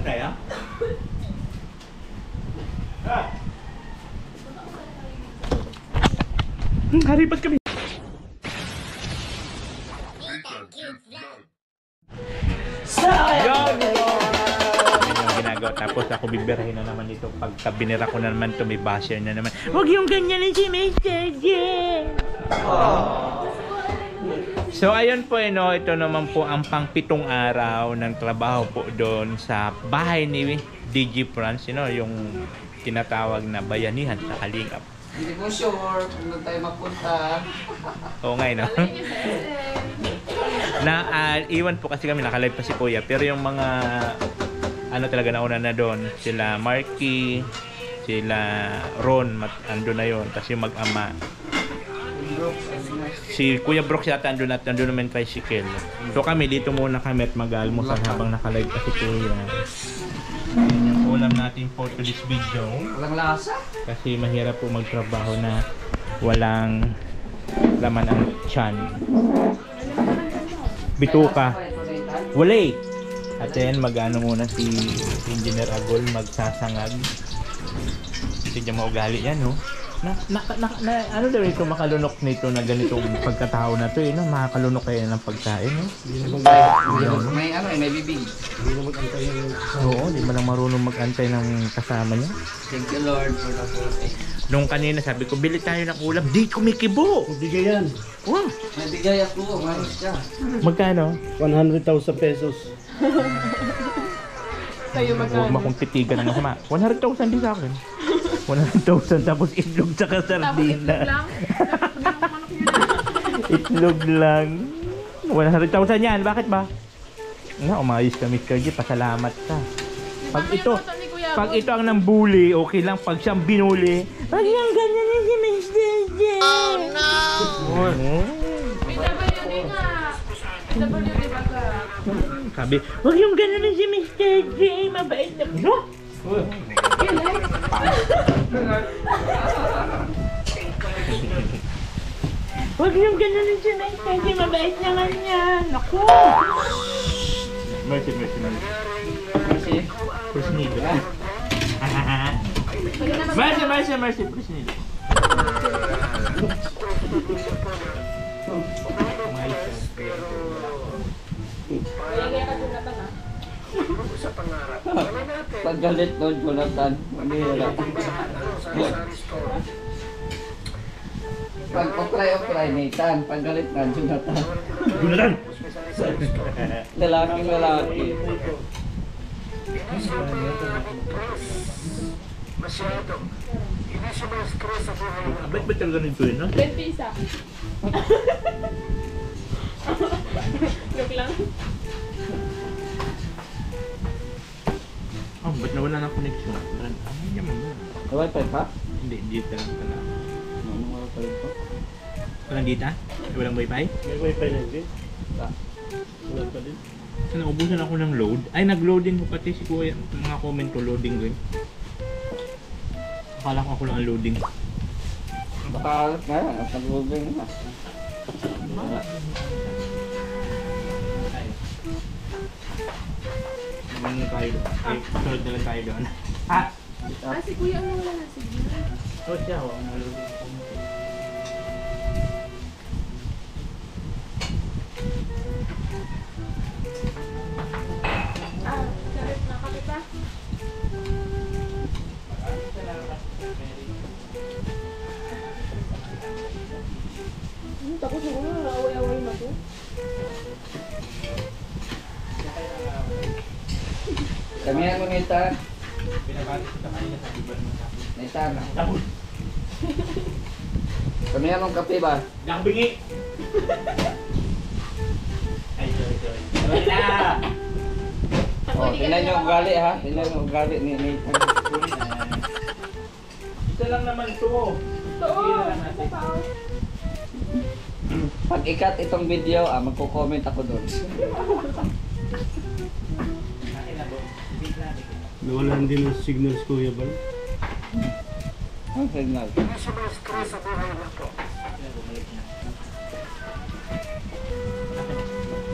Kaya? Haripat kami. Ginagawa. Tapos ako bibirahin na naman dito. Pagka binira ko na naman ito, may basher na naman. Huwag yung ganyan si Mr. J. So ayun po, no, ito naman po ang pang-pitong araw ng trabaho po doon sa bahay ni DG France, yung tinatawag na bayanihan sa Kalingap. Hindi ko sure kung doon tayo mapunta. Oo nga, no? Iwan po kasi kami, nakalive pa si Kuya. Pero yung mga, talaga nauna na doon, sila Marky, sila Ron, ando na yon. Tapos yung mag-ama. Si Kuya Brooks yata andun naman tricycle. So kami, dito muna kami at mag-almusal habang nakalive pa si Kuya. Yan yung ulam natin for today's video. Walang lasa. Kasi mahirap po magtrabaho na walang laman ang tiyan. Bituka. Wala. At then mag-ano muna si Engineer Agol, magsasangag. Hindi niya maugali yan, no? Ano daw ito makalunok nito na ganitong pagkatao na to, no? Makakalunok kayo ng pagkain, no? May bibig. Hindi na mag-antay ng kasama. Oo, di ba lang marunong mag-antay ng kasama niya? Thank you Lord for the food. Nung kanina sabi ko, bili tayo ng ulam, di kumikibo! Bigay yan. Wow! Nabigay ako, manos ka. Magkano? 100,000 pesos. Kayo magkano? Huwag makumpitigan ng masama. 100,000 din sa akin. 100,000 tapos itlog tsaka sardina. Itlog lang. 100,000 yan. Bakit ba? Umayos ka, Mr. G. Pasalamat ka. Pag ito ang nambuli, okay lang. Pag siyang binuli, pag yung ganyan yung si Mr. G. Oh, no! PWD nga. PWD ba ka? Sabi, wag yung ganyan yung si Mr. J. Mabait na. No? Wag yung ganyan yung si Mr. J. Mabait naman yan. Naku! Mercy. Presnido. Mercy. Presnido. Paggalit doon, Jonathan. Manihira. Pag-opray, Nathan. Paggalit na, Jonathan. Jonathan! Lalaki. Masyado. Hindi siya ma-stress sa buhay. Ba't ba talaga nito yun, no? 20 isa. Joke lang. Ba't nawala ng connection? Hindi mo. Wi-Fi pa? Hindi, dito lang pala. Anong Wi-Fi pa? Walang data? Walang wifi? May wifi na din. Wala pa din. Naubusan ako ng load. Ay, nag-loading ko pati si Kuya. Mga comment ko, loading ko yun. Akala ko ako lang ang loading. Baka alat nga yan. At nag-loading na. Ano tayo doon? Ay, sunod na lang tayo doon. Ha? Si Kuya ano wala na signal. Oh, siya. Ang loading ko. Sarap na kami pa. Tapos ako na, away-away na to. Kami ang Nathan. Pinabalik ko kanina sa iba naman sa akin. Nathan. Tapos, Kami ang kape ba? nakabingi! Ay, sorry. Sorry na! Tingnan nyo ugali ha. Tingnan nyo ugali ni Nathan. Isa lang naman to. Oo, ito pa oh. Pag ikat itong video, magko-comment ako doon. Nawalan din ng signals, Kuya Bal. Ang signal. Hindi sumaskri sa buhay na to.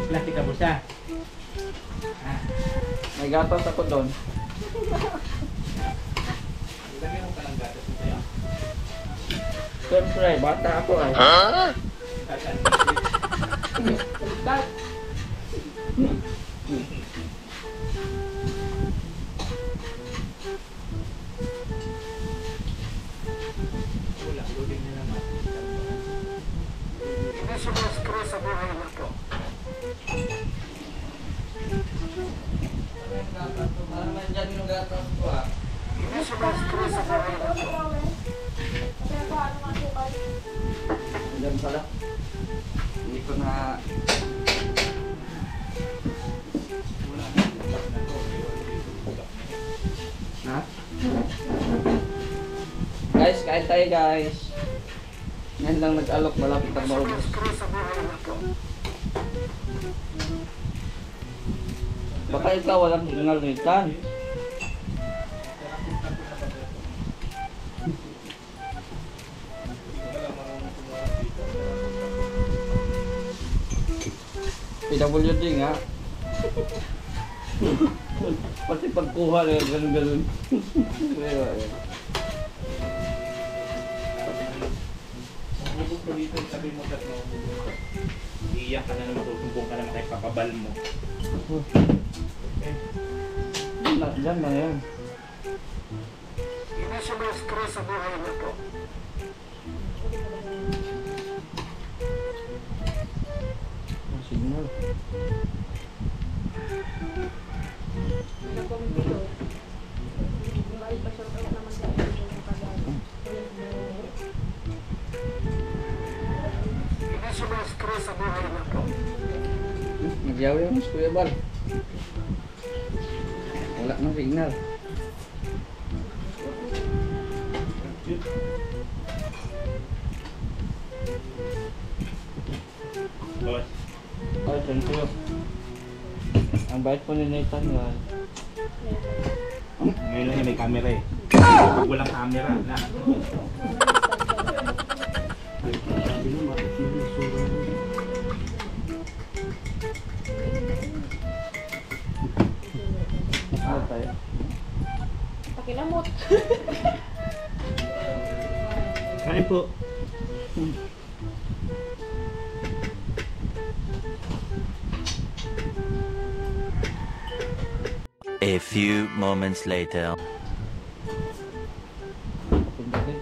Plastic ka busa. May gatas ako doon. Ilagay mo palang gatas mo sa'yo. Siyempre, bata ako ay. That. Wala, loading na naman. Hindi sumaskri sa buhay na to. Parang nandyan yung gatas ko Hindi sumaskri sa buhay na to. Nandyan pala. Hindi ko na... Ha? Guys, kain tayo guys. Ngayon lang nag-alok, malapit na maubos. Sumaskri sa buhay na to. Baka ikaw walang signal nitan. PWD nga. Pati pagkuha na ganun-ganun. Mabubog ko dito, sabi mo kat mo. Iiyak ka na naman, tutumbong ka naman kay papabal mo. Diyan na yan. Hindi sumaskri sa buhay na to. Ang signal. Nagkomento. Balik pa shout out naman sa inyo yung kagad. Hindi sumaskri sa buhay na to. Nagyaw yung Kuya Bal. Wala nang signal. Boss, Ay, thank you. Ang bait po ni Nathan yan. ngayon lang yung may camera eh. Pag walang camera, na. Sabi na, bakit yung sura mo? Ano tayo? Pakilamot. Kain po. A few moments later. Pindahin.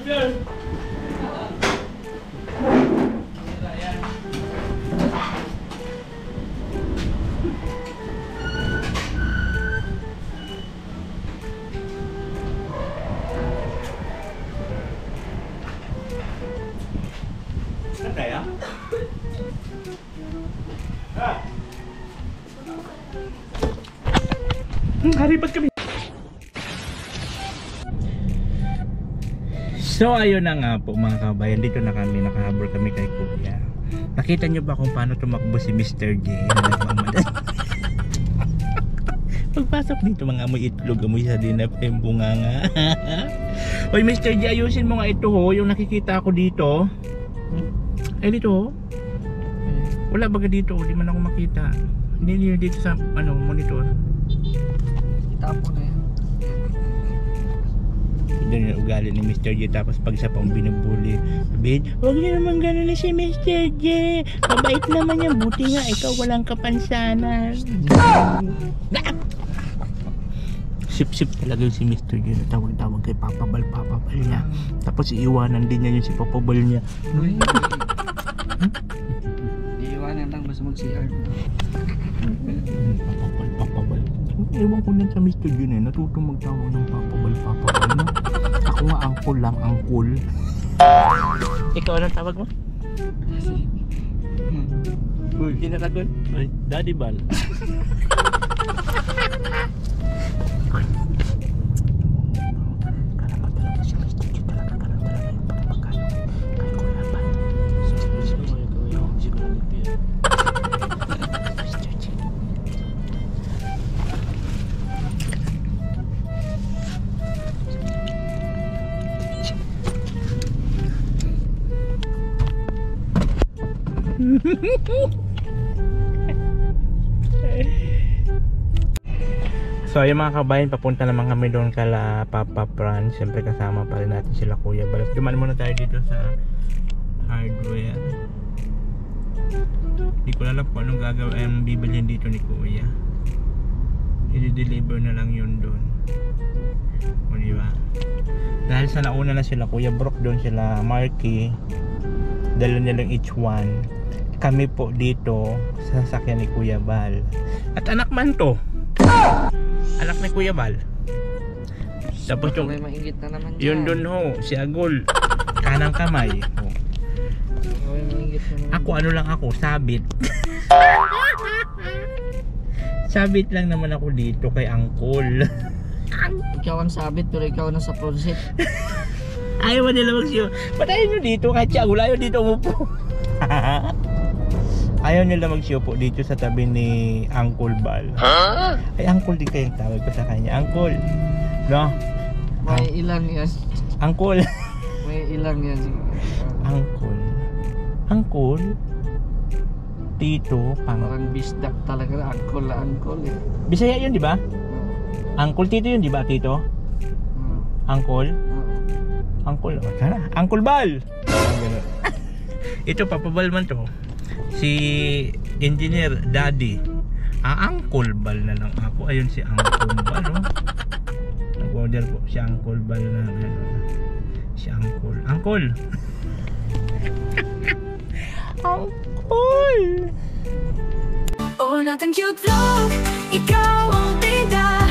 Yan. Wala yan. Saan kaya? Haripat kami. So ayun na nga po mga kabayan, dito na kami, nakahabol kami kay Kuya. Nakita nyo ba kung paano tumakbo si Mr. J? Pagpasok dito mga amoy itlog, amoy sadina pa yung bunganga. Hoy Mr. J, ayusin mo nga ito ho, yung nakikita ko dito. Ay dito ho. Wala baga dito, di man ako makita. Hindi dito sa monitor. Itapo na yan. Doon yung ugali ni Mr. J. Tapos pag siya pang binubuli, sabihin, huwag niyo naman gano'n na si Mr. J. Mabait naman yan. Buti nga, ikaw walang kapansanan. Sip-sip talaga yung si Mr. J. Tawag-tawag kay Papabal niya. Tapos iiwanan din niya yung si Papabal niya. Iiwanan lang, basta mag-CR. Papabal. Ewan ko din sa Mr. J. Natutong magtawag ng Papabal. No? Ako nga angkol lang, angkol. Ikaw anong tawag mo? Engineer Agol? Ay, Daddy Bal. So ayun mga kabayan, papunta naman kami doon kala Papa Fran. Siyempre kasama pa rin natin sila Kuya Bal. Dumaan muna tayo dito sa hardware. Hindi ko alam kung anong gagawin ang bibilhin dito ni Kuya. I-deliver na lang yun doon. O diba? Dahil sa nauna na sila Kuya Brook, doon sila Marky, dala nilang each one. Kami po dito sa sasakyan ni Kuya Bal. At anak man to, anak ni Kuya Bal. Tapos yung May maingit na naman dyan. yun doon ho, si Agol, kanang kamay. Oh. May maingit na naman. Ako ano lang ako, sabit. Sabit lang naman ako dito kay Angkol. Ikaw ang sabit pero ikaw na sa project. Ayaw mo nila magsiyo. Ba't ayaw nyo dito? Kahit si Agol, ayaw dito umupo. Ayaw nila magsiupo dito sa tabi ni Uncle Bal. Ay, Uncle din kayong tawag ko sa kanya. Uncle. No? May ilang yan. Uncle. May ilang yan. Uncle. Uncle. Tito. Parang bisdak talaga na. Angkol na angkol eh. Bisaya yun, di ba? Uncle Tito yun, di ba, Tito? Uncle? Uncle. Oh, sana. Uncle Bal. Ito, Papa Bal man to. Si Engineer Daddy. Uncle Bal na lang ako. Ayun si Uncle Bal, no? Nag-order po si Uncle Bal na ano. Si Uncle. Uncle! Uncle! Oh, natin cute vlog, ikaw ang bida.